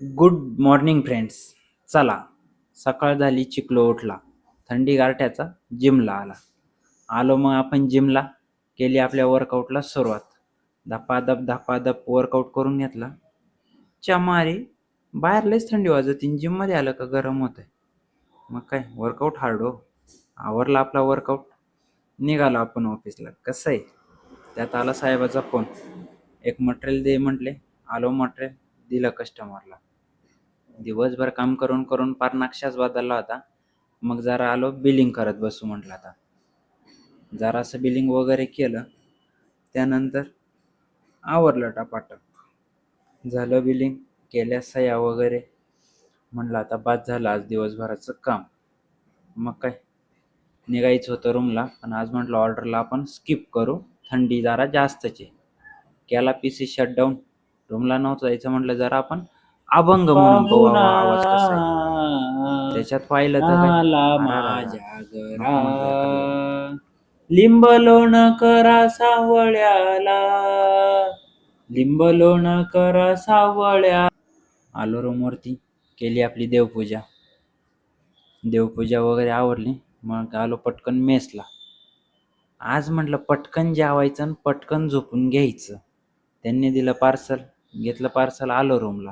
Good morning friends. चला, सकाळ झाली, चिखलो उठला, थंडी गारठ्याचा जिमला आला. आलो मग आपण जिमला, केली आपल्या वर्कआउटला सुरुवात. धपाधप वर्कआउट करून घेतला. चमारी बाहेर लयच थंडी वाजते, जिममध्ये आलं का गरम होतंय. मग काय वर्कआउट हार्ड हो. आवरला आपला वर्कआउट, निघालो आपण ऑफिसला. कसं आहे, त्यात आला साहेबाचा फोन. एक मटेरियल दे म्हटले. आलो मटेरियल, दिलं कस्टमरला. दिवसभर काम करून करून पार नक्षाच बदलला होता. मग जरा आलो बिलिंग करत बसू म्हटलं. आता जरासं बिलिंग वगैरे केलं, त्यानंतर आवरलं टपाटप. झालं बिलिंग, केल्या सह्या वगैरे. म्हटलं आता बाद झालं आज दिवसभराचं काम. मग काय निघायचं होतं रूमला, पण आज म्हटलं ऑर्डरला आपण स्किप करू, थंडी जरा जास्तच आहे. केला पीसी शटडाऊन, रूमला नव्हतं जायचं. म्हटलं जरा आपण अभंग म्हणून पाहू आवाज कसा आहे. त्याच्यात पाहिलं तर काय, माझ्या घरा लिंब लोण करा सावळ्याला, लिंब लोण करा सावळ्या. आलो रूमवरती, केली आपली देवपूजा वगैरे आवरली. मग आलो पटकन मेसला. आज म्हटलं पटकन जेवायचं आणि पटकन झोपून घ्यायचं. त्यांनी दिलं पार्सल, घेतलं पार्सल, आलो रूमला.